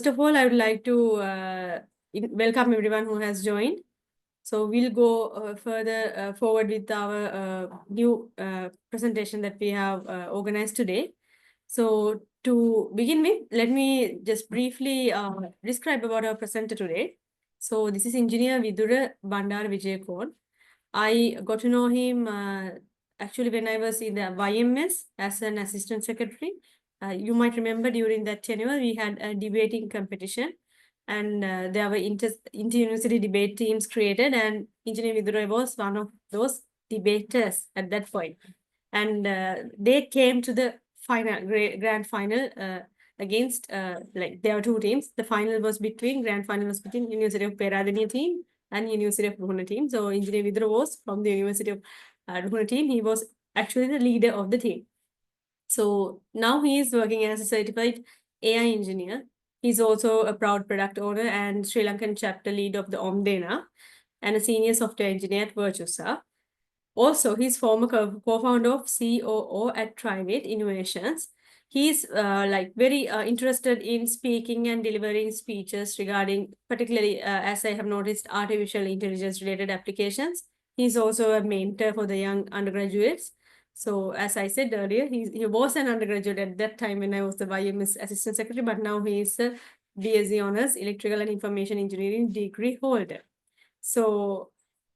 first of all, I would like to welcome everyone who has joined. So we'll go further forward with our new presentation that we have organized today. So to begin with, let me just briefly describe about our presenter today. So this is Engineer Vidura Bandar Vijayakon. I got to know him actually when I was in the YMS as an assistant secretary. You might remember during that tenure, we had a debating competition and there were inter-university debate teams created, and Engineer Vidura was one of those debaters at that point. And they came to the grand final against, like there were two teams. The grand final was between University of Peradeniya team and University of Ruhuna team. So Engineer Vidura was from the University of Ruhuna team. He was actually the leader of the team. So now he is working as a certified AI engineer. He's also a proud product owner and Sri Lankan chapter lead of the Omdena and a senior software engineer at Virtusa. Also, he's former co-founder of COO at Trivate Innovations. He's very interested in speaking and delivering speeches regarding, particularly as I have noticed, artificial intelligence related applications. He's also a mentor for the young undergraduates. So as I said earlier, he was an undergraduate at that time when I was the YMS assistant secretary, but now he is a BSc Honors Electrical and Information Engineering degree holder. So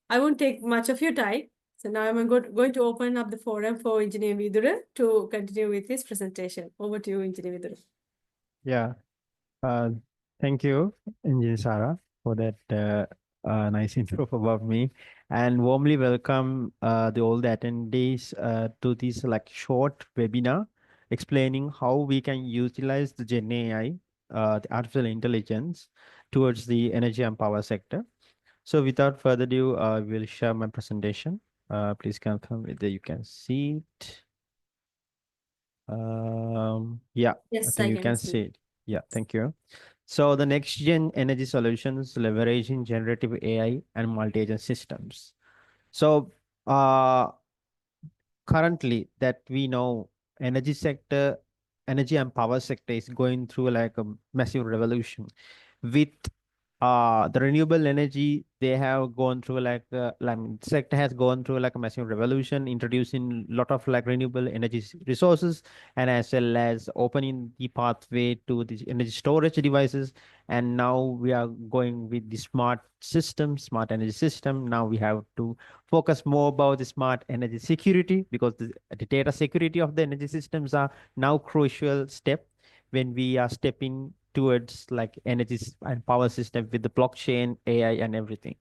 I won't take much of your time. So now I'm going to open up the forum for Engineer Vidura to continue with his presentation. Over to you, Engineer Vidura. Yeah, thank you, Engineer Sarah, for that nice intro about me, and warmly welcome all the attendees to this short webinar explaining how we can utilize the Gen AI, the artificial intelligence, towards the energy and power sector. So without further ado, I will share my presentation. Please confirm whether you can see it. Yeah, Yes, I think you can see it. Yeah, thank you. So the next gen energy solutions leveraging generative AI and multi-agent systems. So currently that we know, energy sector, energy and power sector is going through like a massive revolution with the renewable energy. They have gone through sector has gone through like a massive revolution, introducing a lot of like renewable energy resources, and as well as opening the pathway to the energy storage devices. And now we are going with the smart system, smart energy system. Now we have to focus more about the smart energy security, because the data security of the energy systems are now crucial step when we are stepping towards like energy and power system with the blockchain, AI, and everything.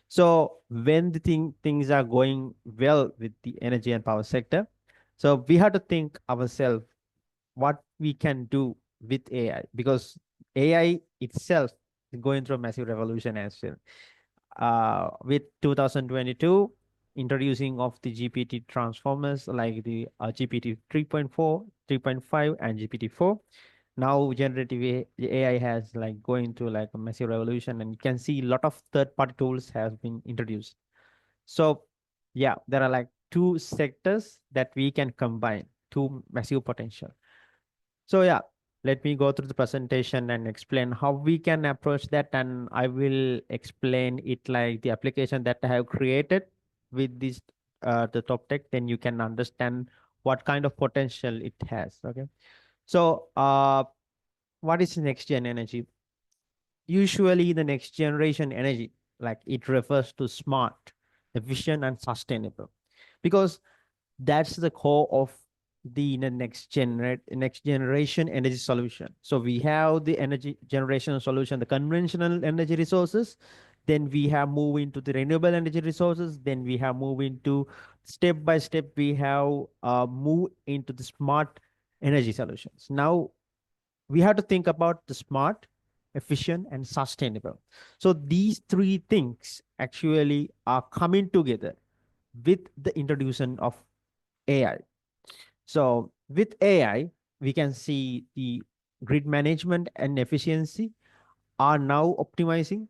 So when the things are going well with the energy and power sector, so we have to think ourselves what we can do with AI, because AI itself is going through a massive revolution as well. With 2022 introducing of the GPT transformers like the GPT 3.4, 3.5, and GPT-4. Now generative AI has like going through like a massive revolution, and you can see a lot of third-party tools have been introduced. So yeah, there are like two sectors that we can combine, two massive potential. So yeah, let me go through the presentation and explain how we can approach that, and I will explain it like the application that I have created with this the top tech. Then you can understand what kind of potential it has. Okay, so what is next gen energy? Usually the next generation energy, like it refers to smart, efficient, and sustainable, because that's the core of the next generation energy solution. So we have the energy generation solution, the conventional energy resources. Then we have moved into the renewable energy resources. Then we have moved into step by step. We have moved into the smart energy solutions. Now we have to think about the smart, efficient, and sustainable. So these three things actually are coming together with the introduction of AI. So with AI, we can see the grid management and efficiency are now optimizing,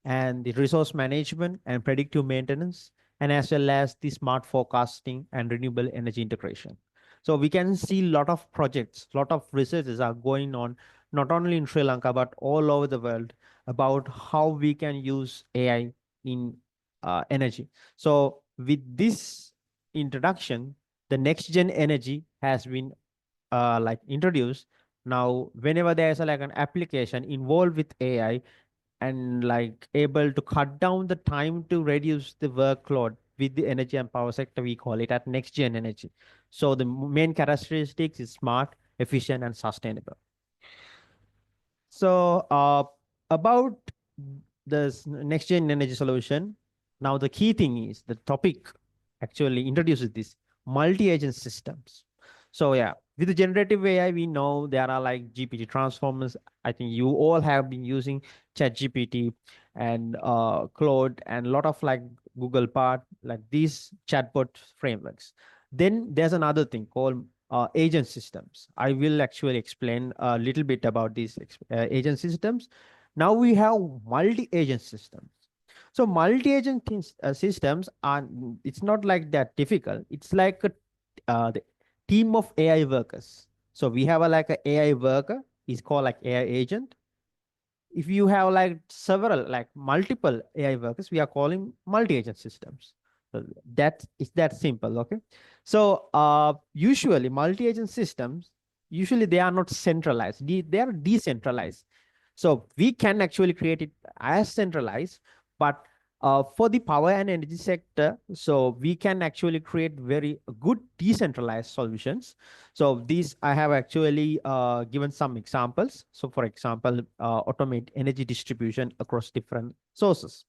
and the resource management and predictive maintenance, and as well as the smart forecasting and renewable energy integration. So we can see a lot of projects, a lot of researches are going on not only in Sri Lanka, but all over the world about how we can use AI in energy. So with this introduction, the next gen energy has been like introduced. Now, whenever there's like an application involved with AI and like able to cut down the time to reduce the workload with the energy and power sector, we call it at next gen energy. So the main characteristics is smart, efficient, and sustainable. So about this next gen energy solution, now the key thing is the topic actually introduces this multi-agent systems. So yeah, with the generative AI, we know there are like GPT transformers. I think you all have been using Chat GPT and Claude and a lot of like Google Part, like these chatbot frameworks. Then there's another thing called agent systems. I will actually explain a little bit about these agent systems. Now we have multi-agent systems. So multi-agent systems are, it's not like that difficult. It's like the team of AI workers. So we have a, like a AI worker is called like AI agent. If you have like several, like multiple AI workers, we are calling multi-agent systems. So that is that simple. Okay. So usually multi-agent systems, usually they are not centralized. They are decentralized. So we can actually create it as centralized, but for the power and energy sector, so we can actually create very good decentralized solutions. So these I have actually given some examples. So for example, automate energy distribution across different sources,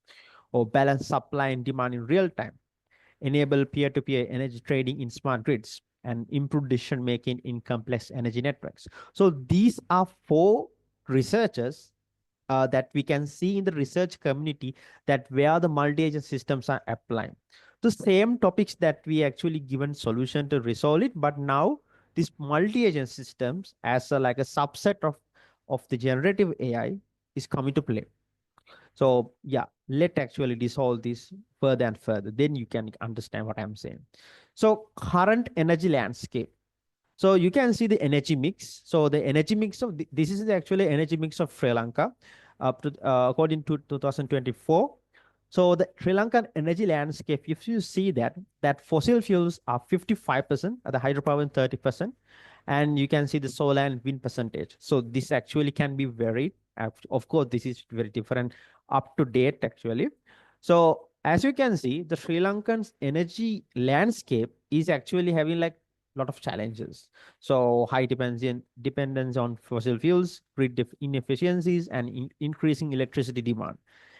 or balance supply and demand in real time, enable peer-to-peer energy trading in smart grids, and improve decision making in complex energy networks. So these are four researchers that we can see in the research community, that where the multi-agent systems are applying the same topics that we actually given solution to resolve it. But now this multi-agent systems as a, like a subset of the generative AI is coming to play. So yeah, let actually dissolve this further and further, then you can understand what I'm saying. So current energy landscape, so you can see the energy mix. So the energy mix of this is actually energy mix of Sri Lanka up to according to 2024. So the Sri Lankan energy landscape, if you see that fossil fuels are 55%, the hydropower 30%, and you can see the solar and wind percentage. So this actually can be varied. Of course, this is very different up to date actually. So as you can see, the Sri Lankan's energy landscape is actually having like lot of challenges. So high dependence on fossil fuels, grid inefficiencies, and increasing electricity demand.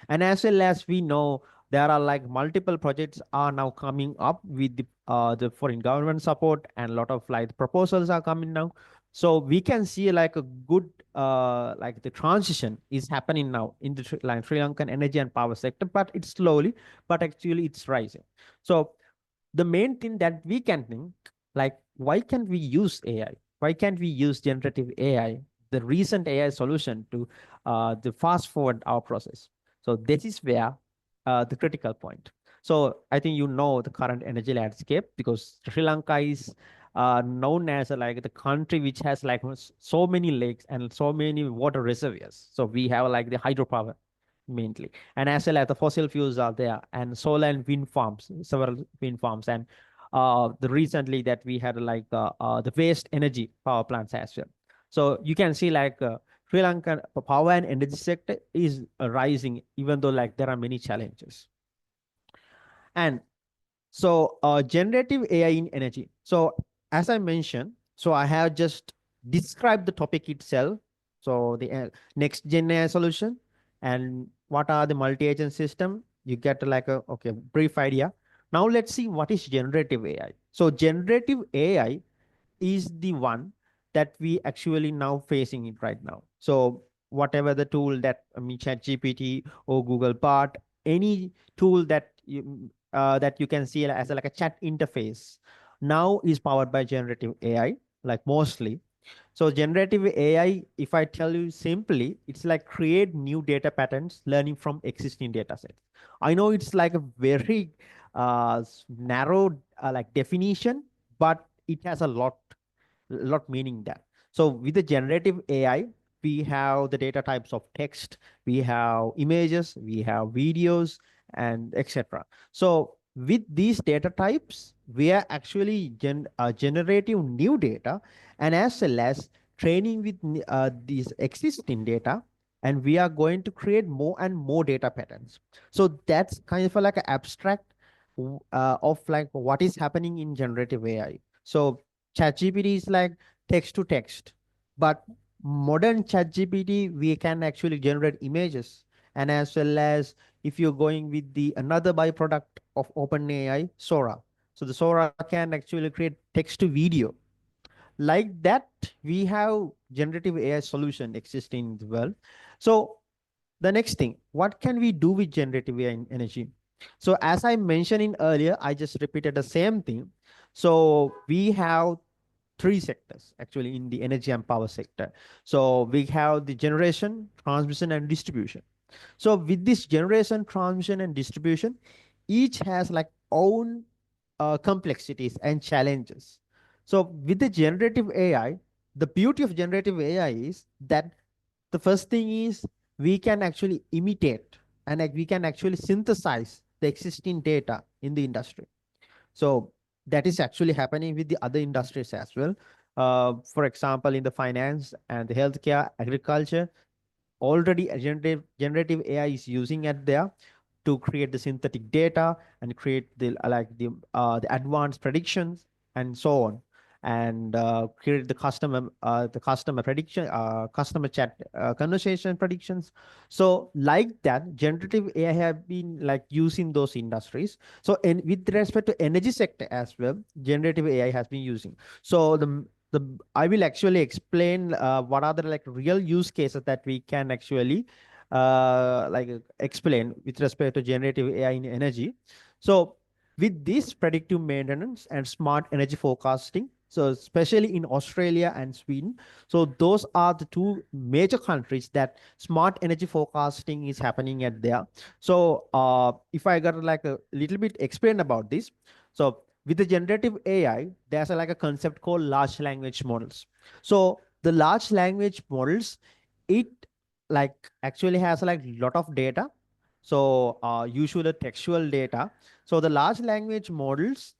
And as well as we know, there are like multiple projects are now coming up with the foreign government support, and a lot of like proposals are coming now. So we can see like a good like the transition is happening now in the Sri Lankan energy and power sector, but it's slowly, but actually it's rising. So the main thing that we can think, like, why can't we use AI? Why can't we use generative AI, the recent AI solution, to the fast forward our process? So this is where the critical point. So I think you know the current energy landscape, because Sri Lanka is known as like the country which has like so many lakes and so many water reservoirs. So we have like the hydropower mainly, and as well as the fossil fuels are there, and solar and wind farms, several wind farms, and the recently that we had like the waste energy power plants as well. So you can see like Sri Lankan power and energy sector is rising, even though like there are many challenges. And so generative AI in energy. So as I mentioned, so I have just described the topic itself. So the next gen AI solution, and what are the multi-agent system. You get like a okay brief idea. Now let's see what is generative AI. So generative AI is the one that we actually now facing it right now. So whatever the tool that Chat GPT or Google Bard, any tool that you can see as like a chat interface, now is powered by generative AI, like mostly. So generative AI, if I tell you simply, it's like create new data patterns learning from existing data sets. I know it's like a very narrow like definition, but it has a lot meaning there. So with the generative AI, we have the data types of text, we have images, we have videos, and etc. So with these data types, we are actually generating new data, and as well as training with these existing data, and we are going to create more and more data patterns. So that's kind of like an abstract of like what is happening in generative AI. So ChatGPT is like text to text, but modern ChatGPT, we can actually generate images, and as well as if you're going with the another byproduct of OpenAI, Sora. So the Sora can actually create text to video. Like that, we have generative AI solution existing in the world. So the next thing, what can we do with generative AI in energy? So as I mentioned in earlier, I just repeated the same thing. So we have three sectors actually in the energy and power sector. So we have the generation, transmission, and distribution. So with this generation, transmission, and distribution, each has like own complexities and challenges. So with the generative AI, the beauty of generative AI is that the first thing is we can actually imitate, and like we can actually synthesize the existing data in the industry. So that is actually happening with the other industries as well. For example, in the finance and the healthcare, agriculture, already a generative AI is using it there to create the synthetic data and create the the advanced predictions and so on, and create the customer prediction, customer chat conversation predictions. So like that, generative AI have been like using those industries. So in with respect to energy sector as well, generative AI has been using. So the I will actually explain what are the like real use cases that we can actually explain with respect to generative AI in energy. So with this predictive maintenance and smart energy forecasting, so especially in Australia and Sweden, so those are the two major countries that smart energy forecasting is happening at there. So if I got like a little bit explain about this, so with the generative AI, there's like a concept called large language models. So the large language models, it like actually has like lot of data. So usually textual data. So the large language models,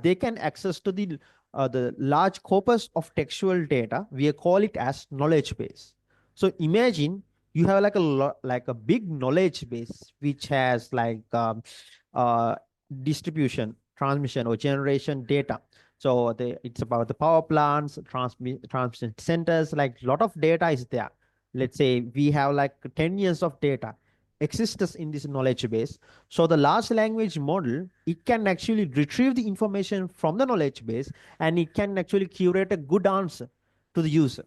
they can access to the large corpus of textual data. We call it as knowledge base. So imagine you have like like a big knowledge base which has like uh, distribution, transmission, or generation data. So it's about the power plants, transmission centers, like a lot of data is there. Let's say we have like 10 years of data exists in this knowledge base. So the large language model, it can actually retrieve the information from the knowledge base, and it can actually curate a good answer to the user,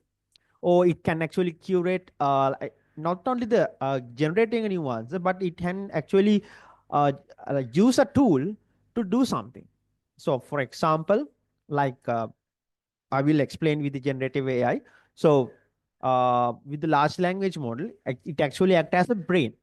or it can actually curate not only the generating any ones, but it can actually uh, use a tool to do something. So for example, like I will explain with the generative AI. So with the large language model, it actually acts as a brain.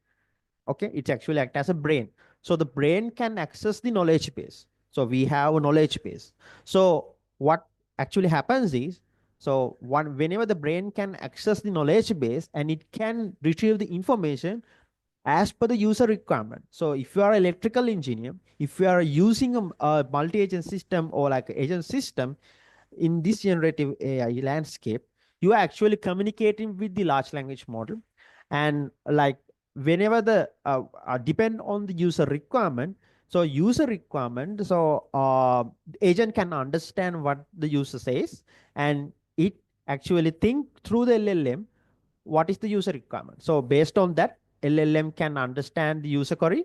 Okay, it actually acts as a brain. So the brain can access the knowledge base. So we have a knowledge base. So what actually happens is, so whenever the brain can access the knowledge base, and it can retrieve the information as per the user requirement. So if you are an electrical engineer, if you are using a multi-agent system or like agent system, in this generative AI landscape, you are actually communicating with the large language model, and like whenever the depend on the user requirement. So user requirement, so agent can understand what the user says, and it actually think through the LLM what is the user requirement. So based on that, LLM can understand the user query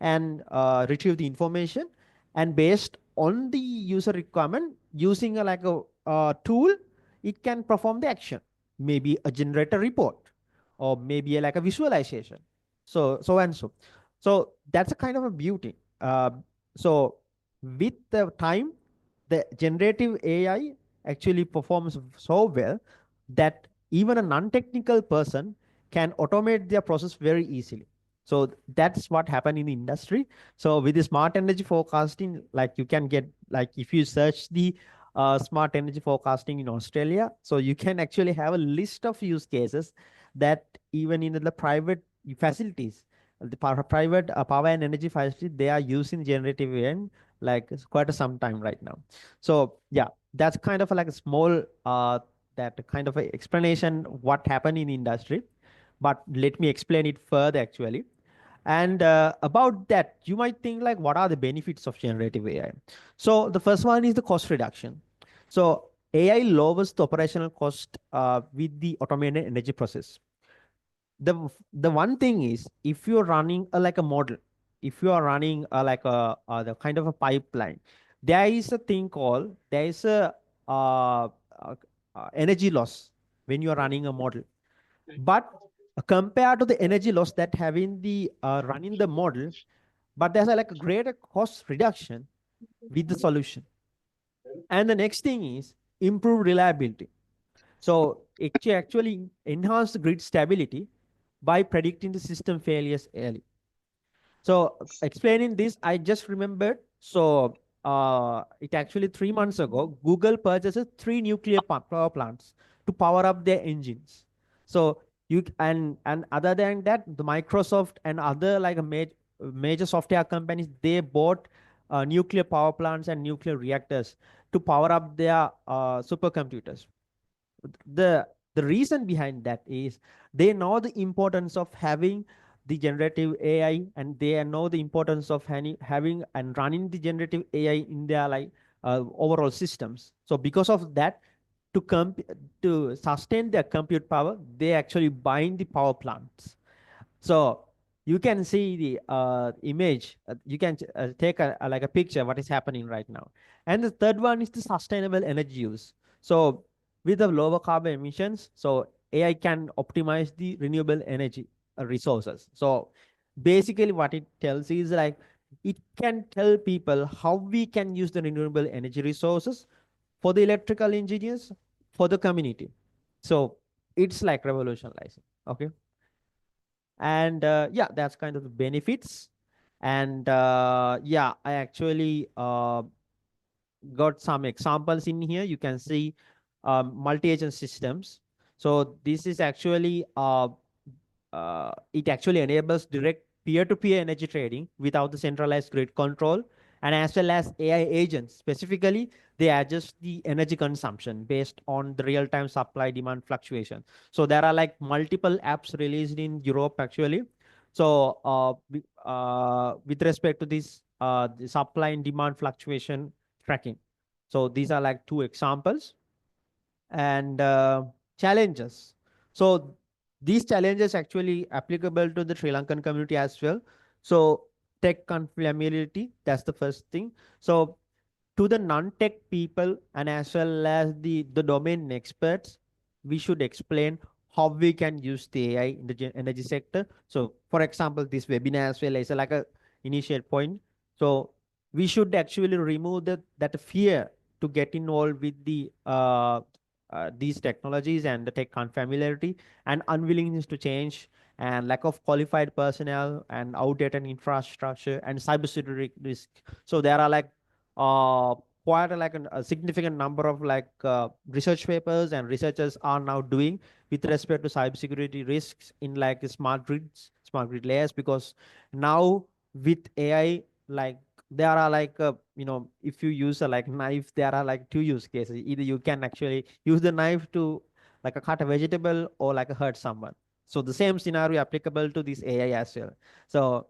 and retrieve the information. And based on the user requirement, using a tool, it can perform the action, maybe a generator report, or maybe like a visualization. So and so. So that's a kind of a beauty. So with the time, the generative AI actually performs so well that even a non-technical person can automate their process very easily. So that's what happened in the industry. So with the smart energy forecasting, like you can get, like if you search the smart energy forecasting in Australia. So you can actually have a list of use cases that even in the private facilities, the private power and energy facilities, they are using generative AI like it's quite some time right now. So yeah, that's kind of like a small that kind of a explanation what happened in industry. But let me explain it further actually. And about that, you might think like, what are the benefits of generative AI? So the first one is the cost reduction. So AI lowers the operational cost with the automated energy process. The one thing is, if you're running like a model, if you are running like the kind of a pipeline, there is a thing called, there is a uh, uh, energy loss when you are running a model. But compared to the energy loss that having the running the model, but there's a, like a greater cost reduction with the solution. And the next thing is improve reliability. So it actually enhance the grid stability by predicting the system failures early. So explaining this, I just remembered. So it actually 3 months ago, Google purchases three nuclear power plants to power up their engines. So and other than that, the Microsoft and other like a major software companies, they bought nuclear power plants and nuclear reactors to power up their supercomputers. The reason behind that is they know the importance of having the generative AI, and they know the importance of having and running the generative AI in their like overall systems. So because of that, to to sustain their compute power, they actually bind the power plants. So you can see the image. You can take like a picture what is happening right now. And the third one is the sustainable energy use. So with the lower carbon emissions, so AI can optimize the renewable energy resources. So basically, what it tells is like it can tell people how we can use the renewable energy resources for the electrical engineers, for the community. So it's like revolutionizing. Okay. And yeah, that's kind of the benefits. And yeah, I actually got some examples in here. You can see multi-agent systems. So this is actually it actually enables direct peer-to-peer energy trading without the centralized grid control, and as well as AI agents. Specifically, they adjust the energy consumption based on the real-time supply demand fluctuation. So there are like multiple apps released in Europe actually. So with respect to this the supply and demand fluctuation tracking. So these are like two examples. And challenges. So these challenges actually applicable to the Sri Lankan community as well. So tech conformability, that's the first thing. So to the non-tech people and as well as the domain experts, we should explain how we can use the AI in the energy sector. So for example, this webinar as well is like a initial point. So we should actually remove that fear to get involved with these technologies and the tech unfamiliarity and unwillingness to change, and lack of qualified personnel and outdated infrastructure and cybersecurity risk. So there are like uh, quite a significant number of like research papers and researchers are now doing with respect to cybersecurity risks in like smart grid layers, because now with AI, like there are like if you use a like knife, there are like two use cases. Either you can actually use the knife to like a cut a vegetable or like a hurt someone. So the same scenario applicable to this AI as well. So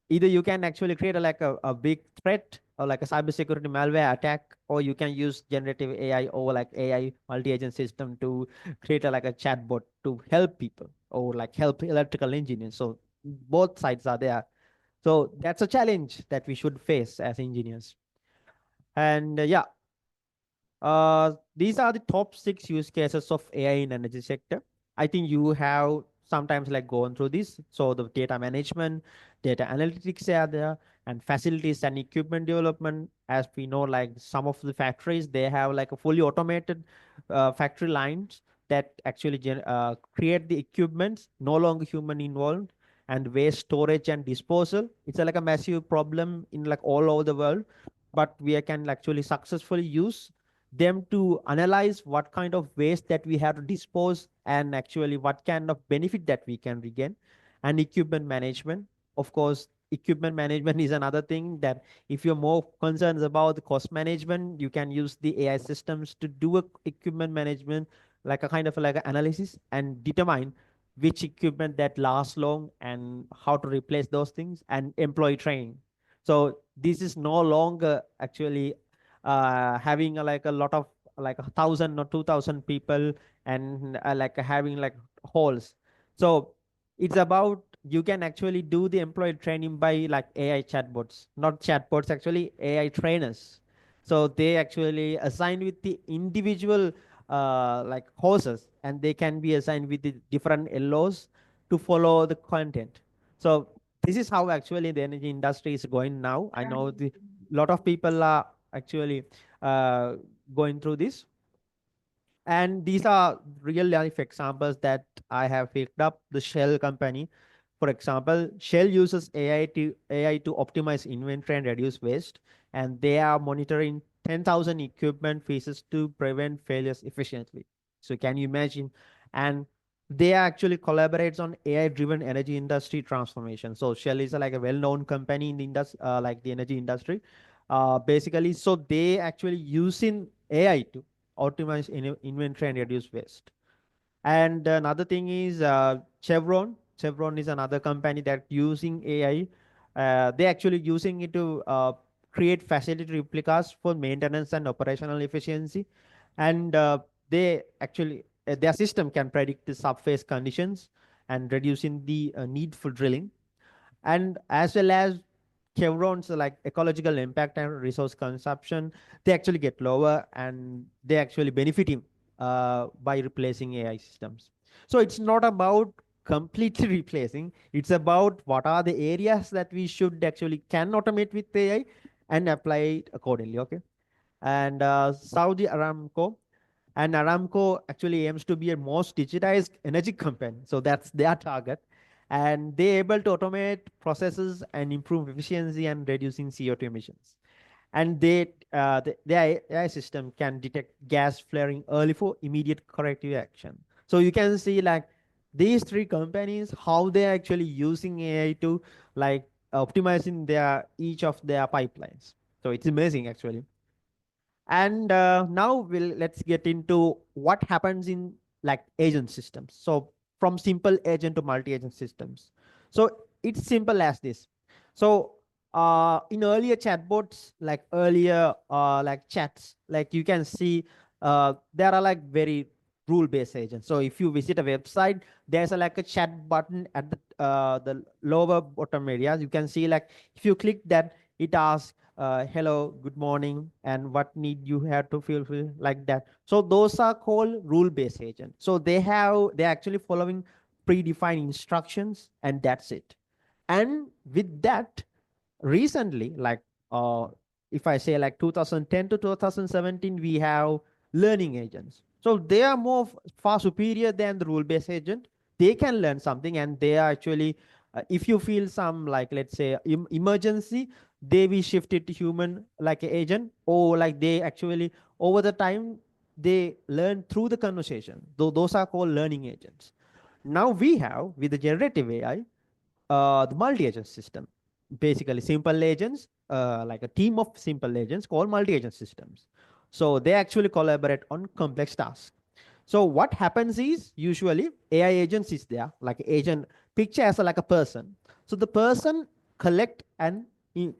either you can actually create a big threat or like a cybersecurity malware attack, or you can use generative AI or like AI multi-agent system to create like a chatbot to help people or like help electrical engineers. So both sides are there. So that's a challenge that we should face as engineers. And yeah, these are the top 6 use cases of AI in energy sector. I think you have sometimes like gone through this. So the data management, data analytics are there, and facilities and equipment development. As we know, like some of the factories, they have like a fully automated factory lines that actually create the equipments, no longer human involved, and waste storage and disposal. It's like a massive problem in like all over the world, but we can actually successfully use them to analyze what kind of waste that we have to dispose and actually what kind of benefit that we can regain. And equipment management, of course, equipment management is another thing that if you're more concerned about the cost management, you can use the AI systems to do a equipment management, like a kind of like an analysis and determine which equipment that lasts long and how to replace those things, and employee training. So this is no longer actually having like a lot of like 1,000 or 2,000 people, and like having like halls. So it's about, you can actually do the employee training by like AI chatbots, not chatbots, actually AI trainers. So they actually assigned with the individual like horses, and they can be assigned with the different LOs to follow the content. So this is how actually the energy industry is going now. I know the lot of people are actually uh, going through this, and these are real life examples that I have picked up. The Shell company, for example, Shell uses AI to optimize inventory and reduce waste, and they are monitoring 10,000 equipment pieces to prevent failures efficiently. So can you imagine? And they actually collaborates on AI-driven energy industry transformation. So Shell is like a well-known company in the industry, like the energy industry. Basically, so they actually using AI to optimize inventory and reduce waste. And another thing is Chevron. Chevron is another company that using AI. They actually using it to create facility replicas for maintenance and operational efficiency. And they actually their system can predict the subsurface conditions and reducing the need for drilling, and as well as Chevron's like ecological impact and resource consumption, they actually get lower, and they actually benefiting by replacing AI systems. So it's not about completely replacing, it's about what are the areas that we should actually can automate with AI and apply it accordingly. Okay. And Saudi Aramco, and Aramco actually aims to be a most digitized energy company. So that's their target. And they're able to automate processes and improve efficiency and reducing CO2 emissions. And their AI system can detect gas flaring early for immediate corrective action. So you can see like these three companies, how they're actually using AI to like optimizing their each of their pipelines. So it's amazing actually. And now let's get into what happens in like agent systems. So from simple agent to multi-agent systems. So it's simple as this. So in earlier chatbots, like earlier like chats, like you can see there are like very rule-based agents. So if you visit a website, there's like a chat button at the lower bottom area. You can see like if you click that, it asks hello, good morning, and what need you have to fulfill, like that. So those are called rule-based agents. So they're actually following predefined instructions, and that's it. And with that, recently, like if I say like 2010 to 2017, we have learning agents. So they are far superior than the rule-based agent. They can learn something, and they are actually, if you feel some like let's say emergency, they will shift it to human like a agent, or like they actually over the time they learn through the conversation. Though those are called learning agents. Now we have with the generative AI the multi-agent system. Basically, simple agents, like a team of simple agents called multi-agent systems. So they actually collaborate on complex tasks. So what happens is usually AI agents is there, like agent picture as like a person. So the person collect and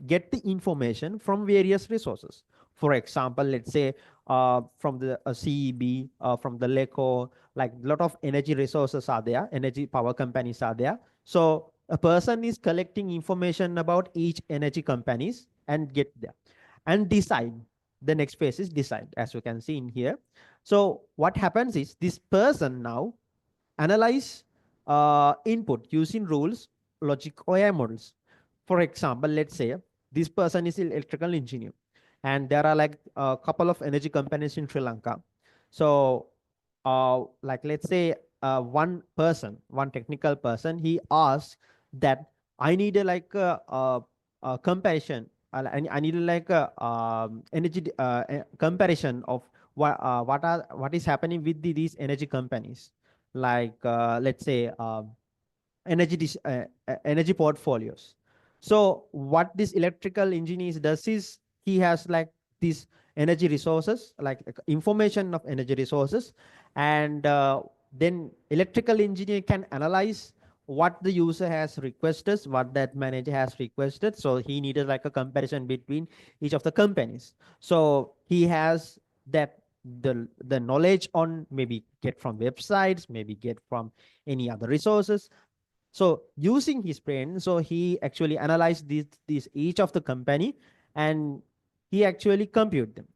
get the information from various resources. For example, let's say from the CEB, from the LECO, like a lot of energy resources are there, energy power companies are there. So a person is collecting information about each energy companies and get there and decide. The next phase is decide, as you can see in here. So what happens is this person now analyze input using rules, logic, or AI models. For example, let's say this person is an electrical engineer, and there are like a couple of energy companies in Sri Lanka. So, like let's say one technical person, he asks that I need a like a comparison. I need like a energy comparison of what is happening with these energy companies, like let's say energy portfolios. So what this electrical engineer does is he has like these energy resources, like information of energy resources, and then electrical engineer can analyze what the user has requested, what that manager has requested. So he needed like a comparison between each of the companies. So he has that the knowledge on, maybe get from websites, maybe get from any other resources. So using his brain, so he actually analyzed these each of the company, and he actually compute them.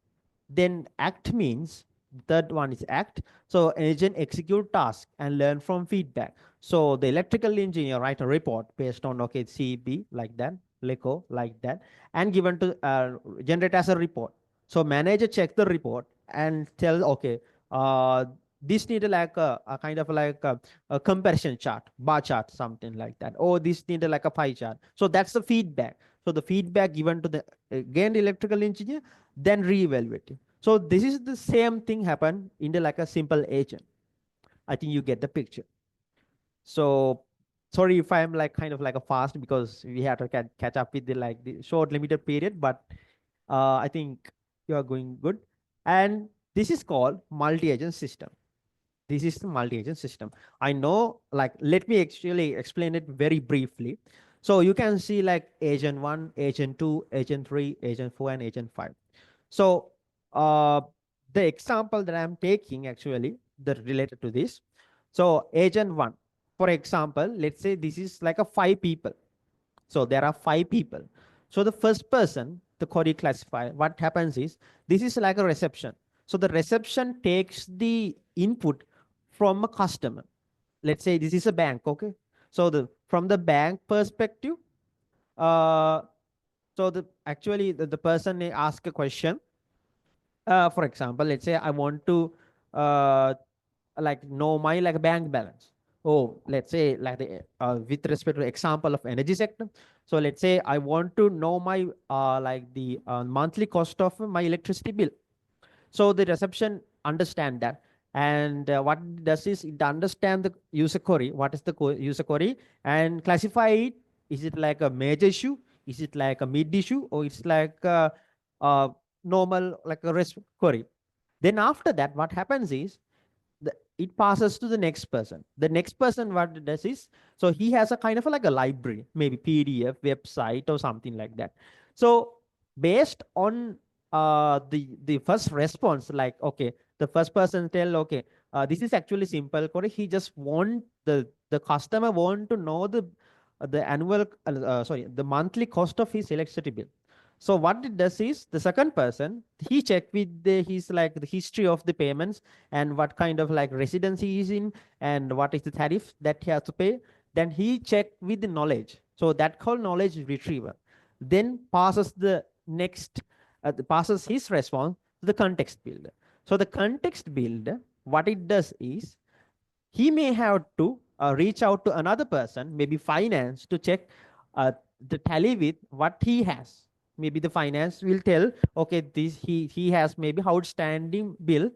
Then act means, third one is act. So agent execute task and learn from feedback. So the electrical engineer write a report based on, okay, CB like that, LECO like that, and given to generate as a report. So manager check the report and tell, okay, uh, this need like a kind of like a comparison chart, bar chart, something like that. Or this need like a pie chart. So that's the feedback. So the feedback given to the again electrical engineer, then reevaluate it. So this is the same thing happen in the like a simple agent. I think you get the picture. So sorry if I'm like kind of like a fast, because we have to catch up with the like the short limited period, but I think you are going good. And this is called multi-agent system. This is the multi-agent system. I know, like, let me actually explain it very briefly. So you can see like agent 1, agent 2, agent 3, agent 4, and agent 5. So the example that I'm taking actually that related to this. So agent 1, for example, let's say this is like a 5 people. So there are 5 people. So the first person, the query classifier, what happens is this is like a reception. So the reception takes the input from a customer. Let's say this is a bank, okay? So from the bank perspective, uh, so the person may ask a question. For example, let's say I want to uh, like know my like bank balance. Oh, let's say like with respect to example of energy sector. So let's say I want to know my like the monthly cost of my electricity bill. So the reception understand that. And what it does is it understand the user query, what is the user query, and classify it. Is it like a major issue? Is it like a mid issue? Or it's like a normal, like a REST query? Then after that, what happens is it passes to the next person. The next person, what it does is, so he has a kind of like a library, maybe PDF, website, or something like that. So based on the first response, like, okay, the first person tell, okay, this is actually simple query. He just want the customer want to know the annual sorry, the monthly cost of his electricity bill. So what it does is the second person, he check with his like the history of the payments, and what kind of like residence he is in, and what is the tariff that he has to pay. Then he check with the knowledge. So that called knowledge retriever. Then passes the next, passes his response to the context builder. So the context builder, what it does is he may have to reach out to another person, maybe finance, to check the tally with what he has. Maybe the finance will tell, okay, this he has maybe outstanding bill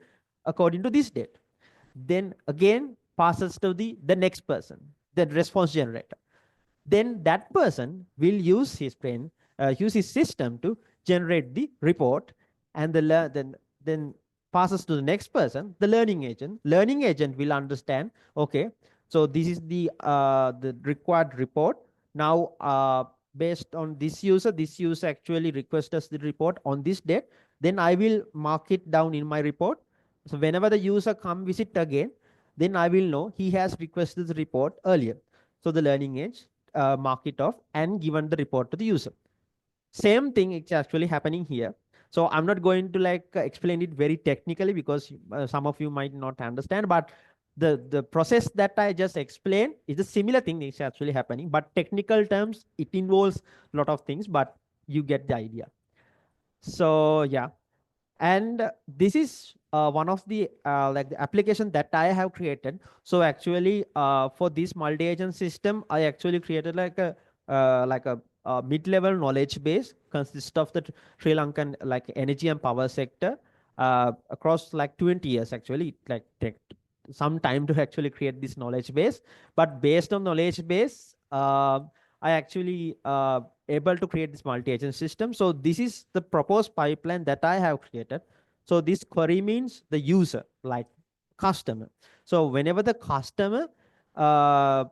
according to this date. Then again passes to the next person, the response generator. Then that person will use his brain, use his system to generate the report, and then passes to the next person, the learning agent. Learning agent will understand, okay, so this is the required report. Now based on this user actually requests us the report on this date. Then I will mark it down in my report. So whenever the user come visit again, then I will know he has requested the report earlier. So the learning edge mark it off and given the report to the user. Same thing is actually happening here. So I'm not going to like explain it very technically, because some of you might not understand, but the process that I just explained is a similar thing is actually happening, but technical terms, it involves a lot of things, but you get the idea. So yeah, and this is one of the like the application that I have created. So actually for this multi-agent system, I actually created like a mid-level knowledge base consist of the Sri Lankan like energy and power sector, across like 20 years. Actually, it like take some time to actually create this knowledge base, but based on knowledge base, I actually able to create this multi-agent system. So this is the proposed pipeline that I have created. So this query means the user, like customer. So whenever the customer, uh,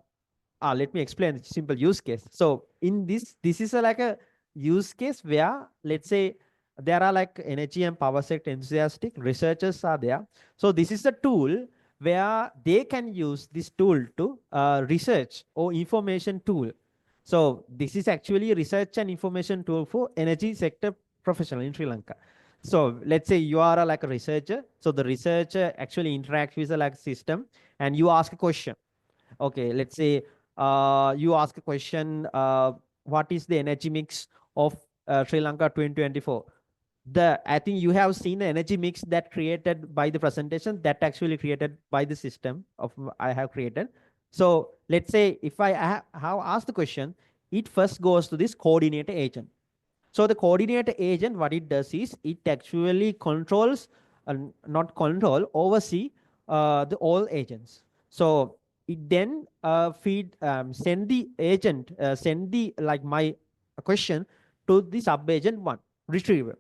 let me explain the simple use case. So in this is like a use case where, let's say, there are like energy and power sector enthusiastic researchers are there. So this is a tool where they can use this tool to research or information tool. So this is actually a research and information tool for energy sector professional in Sri Lanka. So let's say you are like a researcher. So the researcher actually interacts with a like system and you ask a question. Okay, let's say you ask a question, what is the energy mix of Sri Lanka 2024? I think you have seen the energy mix that created by the presentation that actually created by the system of I have created. So let's say if I have asked the question, it first goes to this coordinator agent. So the coordinator agent, what it does is it actually controls, not control, oversee the all agents. So it then send the agent, send the like my question to the sub agent one retriever.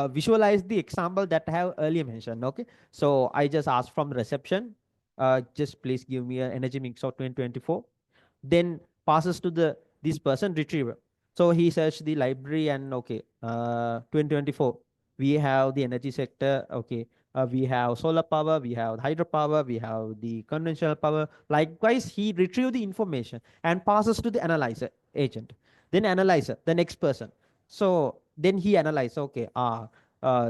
Visualize the example that I have earlier mentioned. Okay, so I just asked from reception, just please give me an energy mix of 2024, then passes to the this person retriever. So he searched the library and okay, 2024 we have the energy sector. Okay, we have solar power, we have hydropower, we have the conventional power. Likewise, he retrieve the information and passes to the analyzer agent, then analyzer the next person. So then he analyze, okay,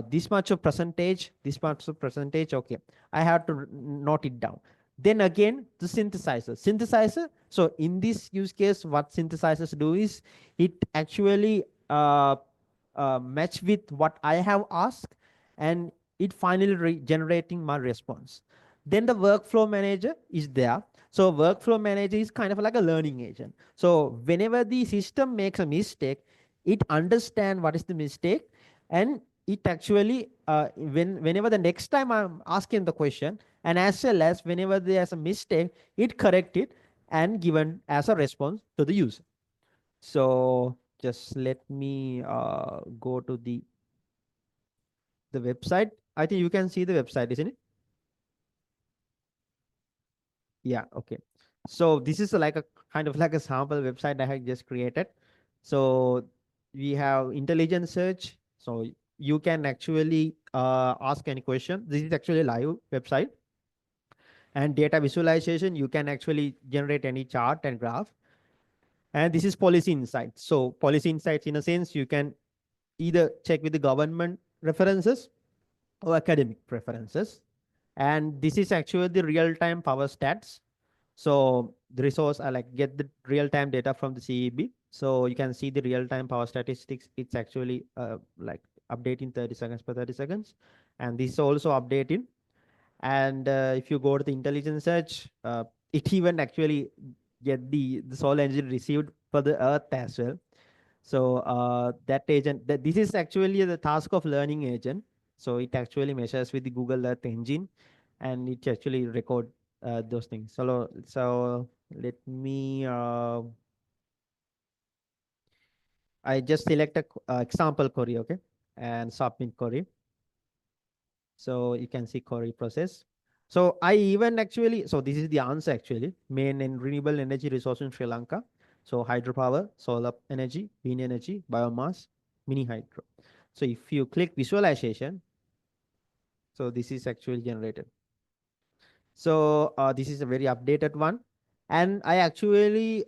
this much of percentage, this much of percentage, okay, I have to note it down. Then again, the synthesizer. So in this use case, what synthesizers do is it actually match with what I have asked, and it finally generating my response. Then the workflow manager is there. So workflow manager is kind of like a learning agent. So whenever the system makes a mistake, it understand what is the mistake, and it actually whenever the next time I'm asking the question, and as well as whenever there's a mistake, it correct it and given as a response to the user. So just let me go to the website. I think you can see the website, isn't it? Yeah, okay. So this is like a kind of like a sample website I have just created. So we have intelligent search. So you can actually ask any question. This is actually a live website. And data visualization, you can actually generate any chart and graph. And this is policy insights. So policy insights, in a sense, you can either check with the government references or academic preferences. And this is actually the real-time power stats. So the resource, I like get the real-time data from the CEB. So you can see the real-time power statistics. It's actually like updating 30 seconds per 30 seconds. And this is also updating. And if you go to the intelligence search, it even actually get the solar energy received for the Earth as well. So that agent, this is actually the task of learning agent. So it actually measures with the Google Earth engine, and it actually record those things. So let me, I just select a example query, okay, and submit query. So you can see query process. So I even actually, so this is the answer actually, main and renewable energy resource in Sri Lanka. So hydropower, solar energy, wind energy, biomass, mini hydro. So if you click visualization, so this is actually generated. So this is a very updated one. And I actually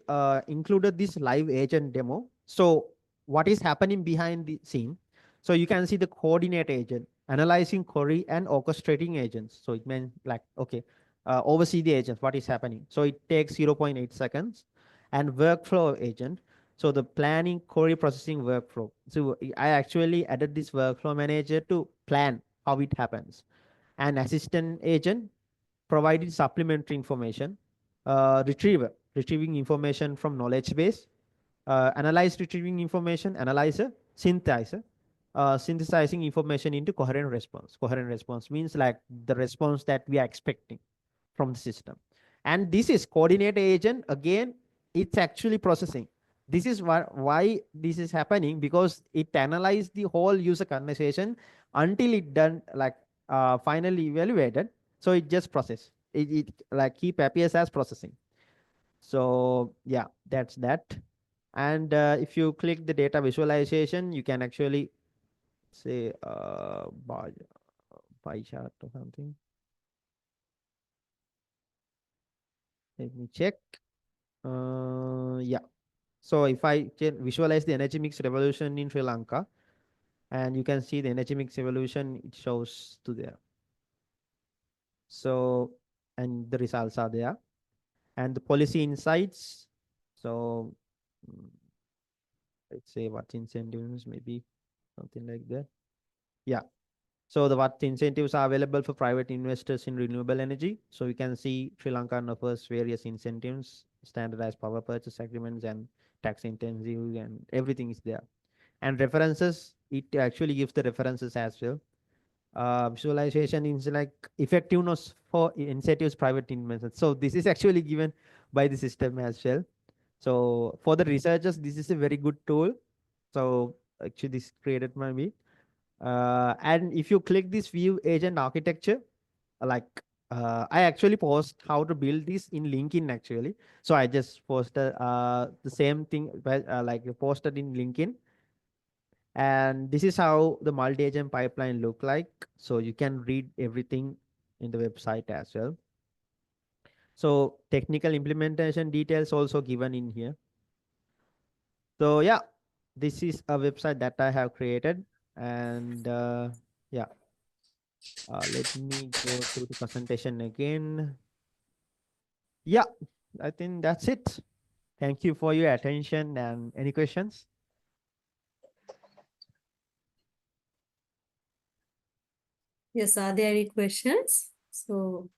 included this live agent demo. So what is happening behind the scene? So you can see the coordinate agent, analyzing query and orchestrating agents. So it means like, okay, oversee the agents, what is happening. So it takes 0.8 seconds. And workflow agent, so the planning query processing workflow. So I actually added this workflow manager to plan how it happens. And assistant agent provided supplementary information. Retrieving information from knowledge base. Analyze retrieving information, analyzer, synthesizer. synthesizing information into coherent response. Coherent response means like the response that we are expecting from the system. And this is coordinate agent. Again, it's actually processing. This is why this is happening, because it analyzed the whole user conversation until it done like finally evaluated. So it just process it like keep appears as processing. So yeah, that's that. And if you click the data visualization, you can actually say pie chart or something. Let me check. Yeah. So if I can visualize the energy mix revolution in Sri Lanka, and you can see the energy mix evolution, it shows to there. So, and the results are there, and the policy insights. So, mm, let's say what incentives, maybe something like that. Yeah. So the what incentives are available for private investors in renewable energy. So you can see Sri Lanka offers various incentives, standardized power purchase agreements, and tax intensive, and everything is there. And references, it actually gives the references as well. Visualization is like effectiveness for incentives, private investments. So this is actually given by the system as well. So for the researchers, this is a very good tool. So actually, this created by me. And if you click this view agent architecture, like I actually post how to build this in LinkedIn actually. So I just posted the same thing, like posted in LinkedIn. And this is how the multi-agent pipeline look like. So you can read everything in the website as well. So technical implementation details also given in here. So yeah, this is a website that I have created. And yeah, let me go to the presentation again. Yeah, I think that's it. Thank you for your attention, and any questions? Yes, are there any questions? So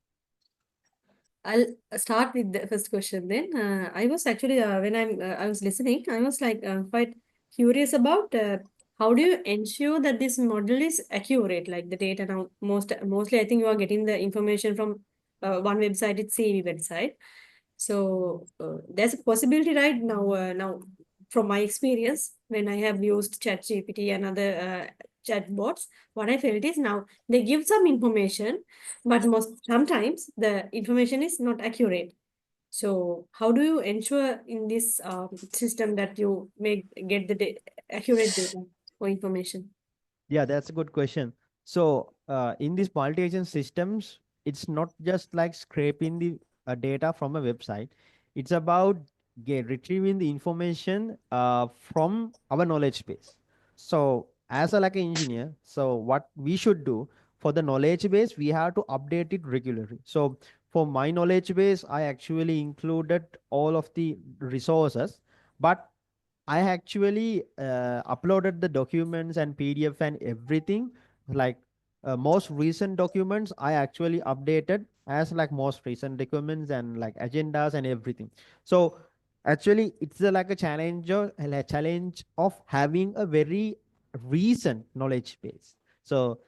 I'll start with the first question then. I was actually, when I was listening, I was like quite curious about how do you ensure that this model is accurate, like the data now, mostly I think you are getting the information from one website, it's CV website. So there's a possibility right now, from my experience, when I have used ChatGPT and other chatbots, what I felt is now they give some information, but most sometimes the information is not accurate. So how do you ensure in this system that you make get the accurate data or information? Yeah, that's a good question. So, in these multi-agent systems, it's not just like scraping the data from a website. It's about retrieving the information from our knowledge base. So, as a like an engineer, so what we should do for the knowledge base, we have to update it regularly. So, for my knowledge base, I actually included all of the resources, but I actually uploaded the documents and PDF and everything. Like most recent documents, I actually updated as like most recent documents and like agendas and everything. So actually, it's like a challenge of having a very recent knowledge base. So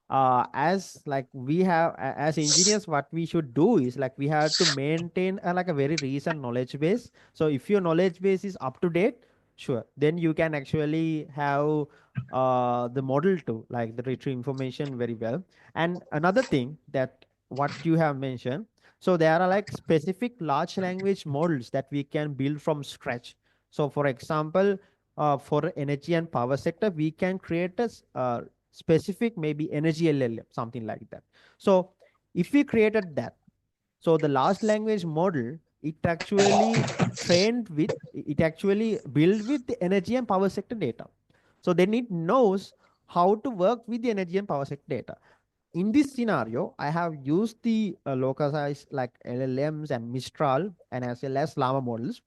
as like we have as engineers, what we should do is like we have to maintain like a very recent knowledge base. So if your knowledge base is up to date, sure, then you can actually have the model to like the retrieve information very well. And another thing that what you have mentioned, so there are like specific large language models that we can build from scratch. So for example, for energy and power sector, we can create a specific maybe energy LLM, something like that. So if we created that, so the large language model, it actually trained with, it actually built with the energy and power sector data. So then it knows how to work with the energy and power sector data. In this scenario, I have used the localized like LLMs and Mistral and as well as Llama models,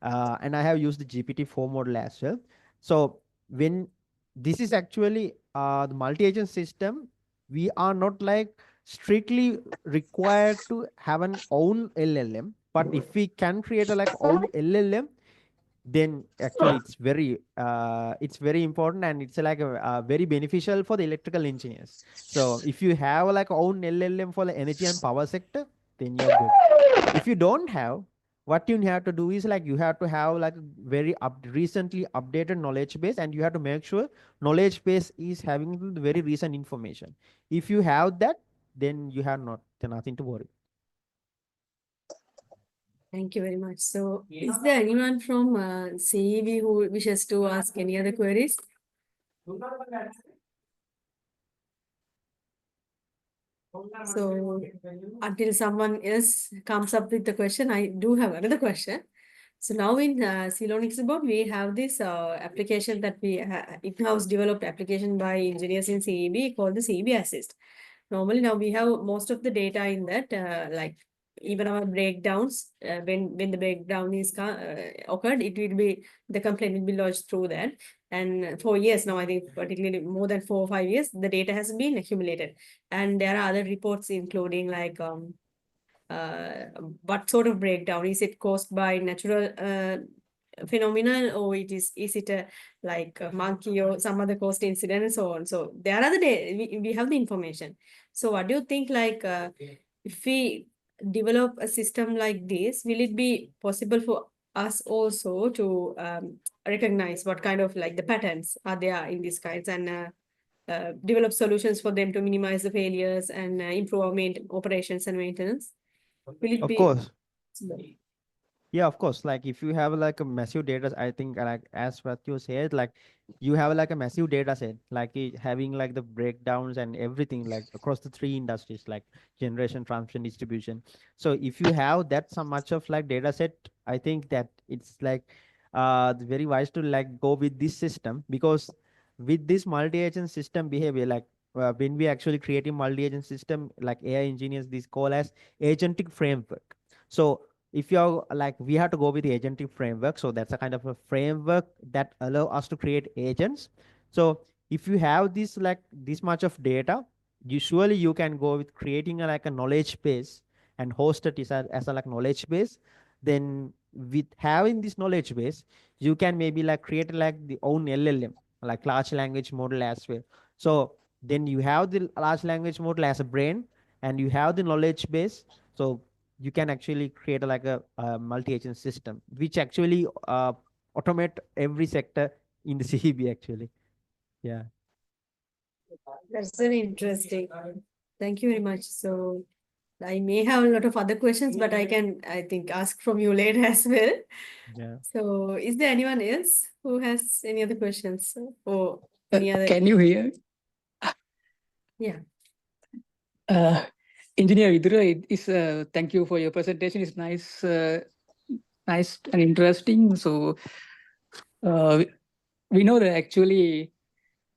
and I have used the GPT-4 model as well. So when this is actually the multi-agent system, we are not like strictly required to have an own LLM, but if we can create a like own LLM, then actually it's very important, and it's like very beneficial for the electrical engineers. So if you have like own LLM for the energy and power sector, then you're good. If you don't have, what you have to do is like you have to have like a very recently updated knowledge base, and you have to make sure knowledge base is having the very recent information. If you have that, then you have nothing to worry. Thank you very much. So, is there anyone from CEB who wishes to ask any other queries? So, until someone else comes up with the question, I do have another question. So now in Ceylonix board, we have this application that we in-house developed application by engineers in CEB called the CEB Assist. Normally now we have most of the data in that, like even our breakdowns, when the breakdown is occurred, it will be, the complaint will be lodged through that. And for years now, I think particularly more than 4 or 5 years, the data has been accumulated. And there are other reports including like uh, what sort of breakdown is it caused by natural phenomenon, or is it a like a monkey or some other caused incident and so on. So there are the we have the information. So what do you think, like if we develop a system like this, will it be possible for us also to recognize what kind of like the patterns are there in these kinds, and develop solutions for them to minimize the failures and improve our operations and maintenance? Will it Of be course. possible? Yeah, of course. Like if you have like a massive data, I think like as what you said, like you have like a massive data set, like having like the breakdowns and everything like across the three industries, like generation, transmission, distribution. So if you have that so much of like data set, I think that it's like very wise to like go with this system, because with this multi-agent system behavior, like when we actually create a multi-agent system, like AI engineers, this call as agentic framework. So if you're like, we have to go with the agentic framework, so that's a kind of a framework that allow us to create agents. So if you have this like this much of data, usually you can go with creating a, like a knowledge base and host it as a like knowledge base. Then with having this knowledge base, you can maybe like create like the own LLM, like large language model as well. So then you have the large language model as a brain, and you have the knowledge base. So you can actually create like a multi-agent system, which actually automate every sector in the CEB actually. Yeah. That's very interesting. Thank you very much. So I may have a lot of other questions, but I think, ask from you later as well. Yeah. So is there anyone else who has any other questions or any other? Can you hear? Yeah. Engineer Vidura, thank you for your presentation. It's nice, nice and interesting. So we know that actually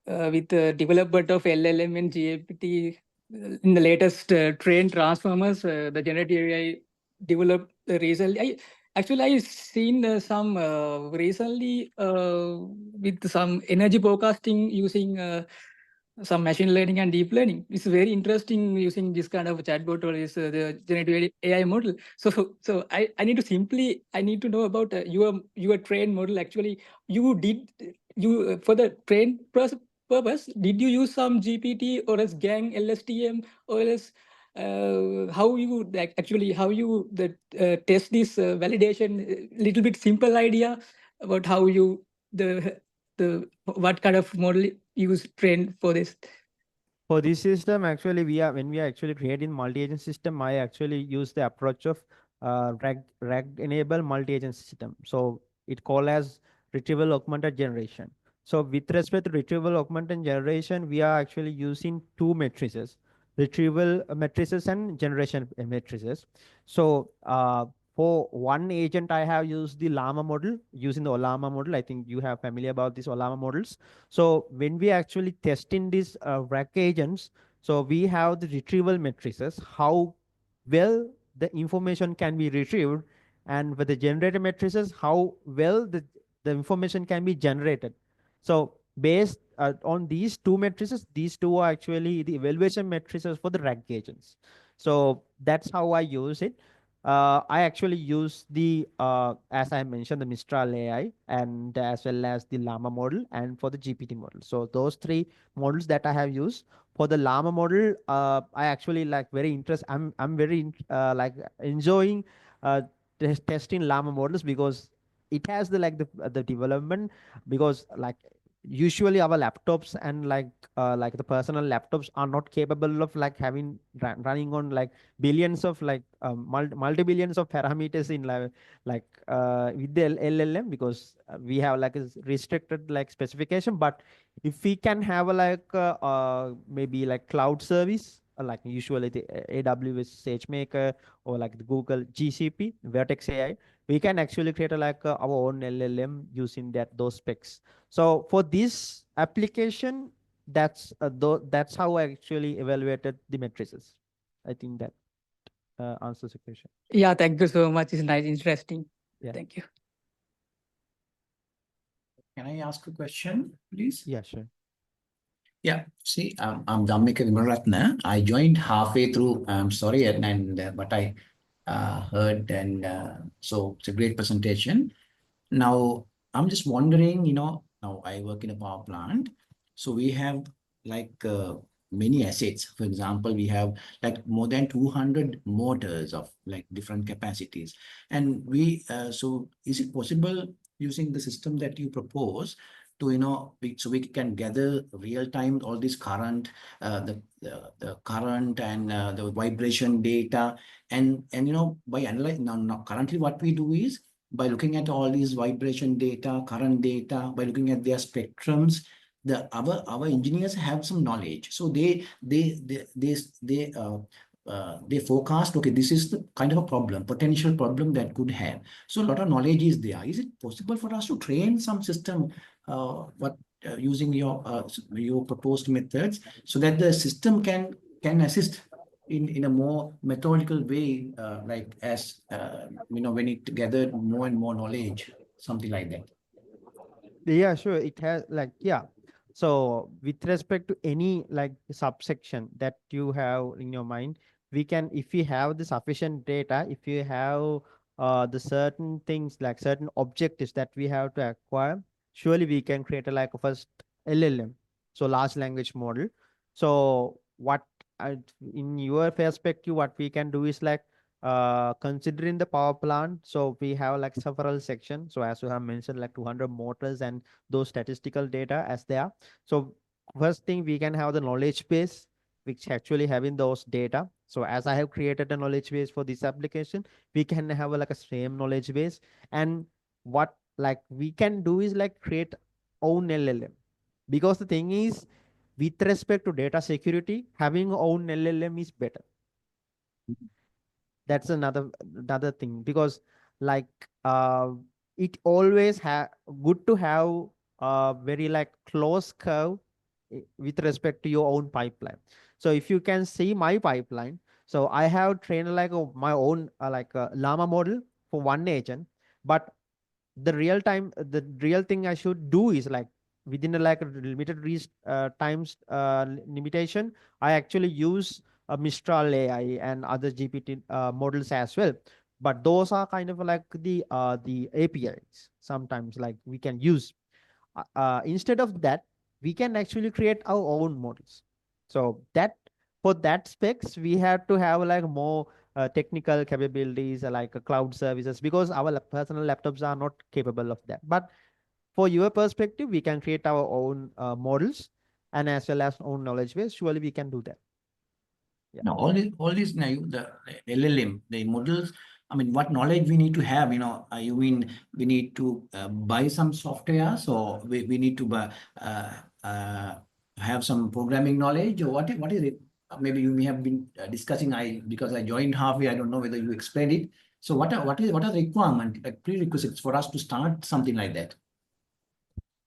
with the development of LLM and GPT in the latest train transformers, the generative AI developed recently. I've seen some recently with some energy forecasting using some machine learning and deep learning. It's very interesting using this kind of chatbot or the generative AI model. So I need to know about your train model. Actually, you for the train purpose, did you use some GPT or as GAN LSTM or else how you actually how you test this validation? Little bit simple idea about how you the what kind of model use train for this. For this system, actually, when we are actually creating multi-agent system, I actually use the approach of RAG enable multi-agent system. So it called as retrieval augmented generation. So with respect to retrieval augmented generation, we are actually using two matrices, retrieval matrices and generation matrices. So for one agent, I have used the Llama model, using the Olama model. I think you have familiar about these Olama models. So when we actually testing these RAG agents, so we have the retrieval matrices, how well the information can be retrieved, and with the generator matrices, how well the information can be generated. So based on these two matrices, these two are actually the evaluation matrices for the RAG agents. So that's how I use it. I actually use the as I mentioned, the Mistral AI, and as well as the Llama model, and for the GPT model. So those three models that I have used. For the Llama model, I actually like very interest. I'm very like enjoying testing Llama models, because it has the the development, because like usually our laptops and like the personal laptops are not capable of like having running on like billions of like multi billions of parameters in with the LLM, because we have like a restricted like specification. But if we can have a maybe like cloud service, like usually the AWS SageMaker, or like the Google GCP Vertex AI, we can actually create our own LLM using those specs. So for this application, that's how I actually evaluated the matrices. I think that answers the question. Yeah, thank you so much. It's nice, interesting. Yeah. Thank you. Can I ask a question, please? Yeah, sure. Yeah, see, I'm Dhammika Vimaratna. I joined halfway through. I'm sorry, but I heard, and so it's a great presentation. Now, I'm just wondering, now I work in a power plant. So we have like many assets. For example, we have like more than 200 motors of like different capacities. And so is it possible using the system that you propose to, so we can gather real time all this current, the current and the vibration data, and by analyzing now currently what we do is, by looking at all these vibration data, current data, by looking at their spectrums, our engineers have some knowledge. So they forecast, okay, this is the kind of a potential problem that could have. So a lot of knowledge is there. Is it possible for us to train some system using your proposed methods, so that the system can assist in a more methodical way, like as when it gathered more and more knowledge, something like that? Yeah, sure. It has yeah. So with respect to any like subsection that you have in your mind, we can, if we have the sufficient data, if you have the certain things like certain objectives that we have to acquire, surely we can create a first LLM, so large language model. So what in your perspective, what we can do is considering the power plant, so we have like several sections. So as you have mentioned, like 200 motors and those statistical data as they are. So first thing, we can have the knowledge base which actually having those data. So as I have created a knowledge base for this application, we can have like a same knowledge base. And what like we can do is like create own LLM, because the thing is, with respect to data security, having own LLM is better. That's another thing, because like it always have good to have a very like close curve with respect to your own pipeline. So if you can see my pipeline, so I have trained my own llama model for one agent, but the real thing I should do is like within a limited times limitation, I actually use Mistral AI and other GPT models as well. But those are kind of like the APIs sometimes like we can use. Instead of that, we can actually create our own models. So that for that specs, we have to have like more technical capabilities like cloud services, because our personal laptops are not capable of that. But for your perspective, we can create our own models, and as well as own knowledge base. Surely we can do that. Yeah. Now, all these now, the LLM, the models, I mean, what knowledge we need to have, you mean we need to buy some software, so we need to buy, have some programming knowledge, or what is it? Maybe you may have been discussing, because I joined halfway, I don't know whether you explained it. So what are the requirement, like prerequisites for us to start something like that?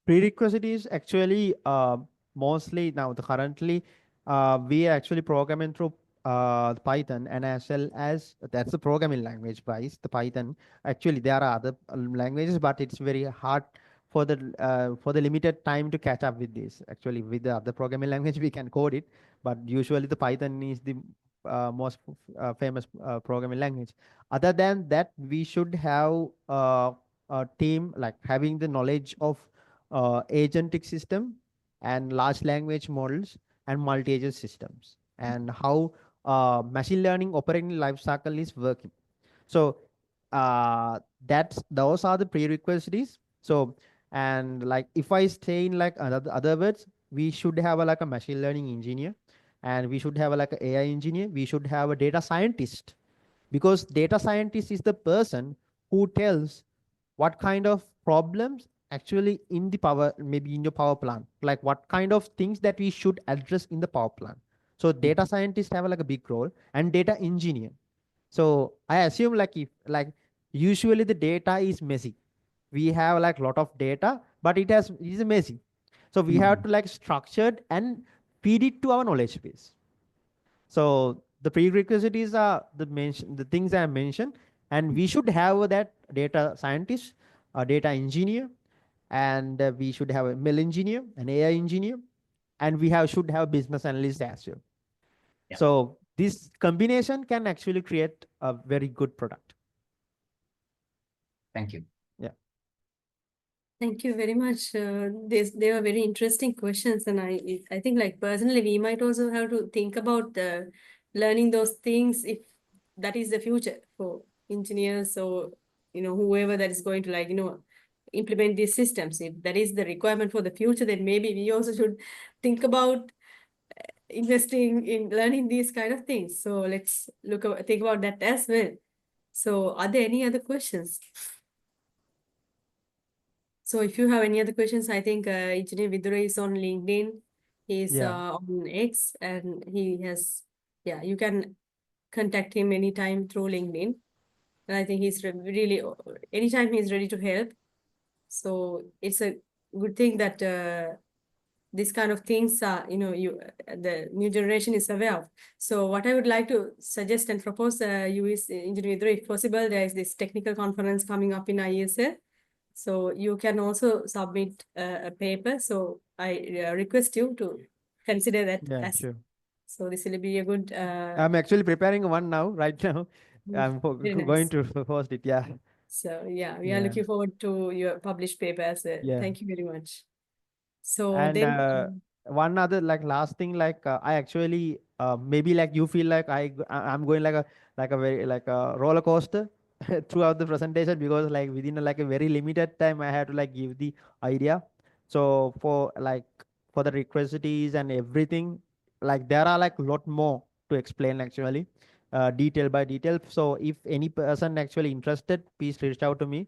Prerequisite is actually mostly now the currently we are actually programming through Python, and as well as that's the programming language wise the Python. Actually there are other languages, but it's very hard for the limited time to catch up with this. Actually with the other programming language we can code it, but usually the Python is the famous programming language. Other than that, we should have a team like having the knowledge of agentic system and large language models and multi-agent systems and how machine learning operating life cycle is working. So those are the prerequisites. So and like if I say in like other words, we should have like a machine learning engineer, and we should have like a AI engineer. We should have a data scientist, because data scientist is the person who tells what kind of problems actually in the power, maybe in your power plant, like what kind of things that we should address in the power plant. So data scientists have like a big role, and data engineer. So I assume like if like usually the data is messy, we have like lot of data, but it is messy. So we have to like structured and feed it to our knowledge base. So the prerequisites are the things I mentioned, and we should have that data scientist, a data engineer, and we should have a ML engineer, an AI engineer, and should have business analyst as well. Yeah. So this combination can actually create a very good product. Thank you. Thank you very much. They were very interesting questions, and I think like personally we might also have to think about learning those things if that is the future for engineers or whoever that is going to like implement these systems. If that is the requirement for the future, then maybe we also should think about investing in learning these kind of things. So let's think about that as well. So are there any other questions? So if you have any other questions, I think Engineer Vidura is on LinkedIn. He's on X, and he has, you can contact him anytime through LinkedIn. And I think he's really, anytime he's ready to help. So it's a good thing that these kind of things are, the new generation is aware of. So what I would like to suggest and propose you is, Engineer Vidura, if possible, there is this technical conference coming up in IESL. So you can also submit a paper. So I request you to consider that. Yeah, sure. So this will be a good. I'm actually preparing one now, right now. I'm Very going nice. to post it. Yeah. So we are looking forward to your published paper as well. Yeah. Thank you very much. So And then. one other like last thing, like I actually maybe like you feel like I'm going like a very like a roller coaster throughout the presentation, because like within like a very limited time I had to like give the idea. So for the requisites and everything, like there are like a lot more to explain actually, detail by detail. So if any person actually interested, please reach out to me.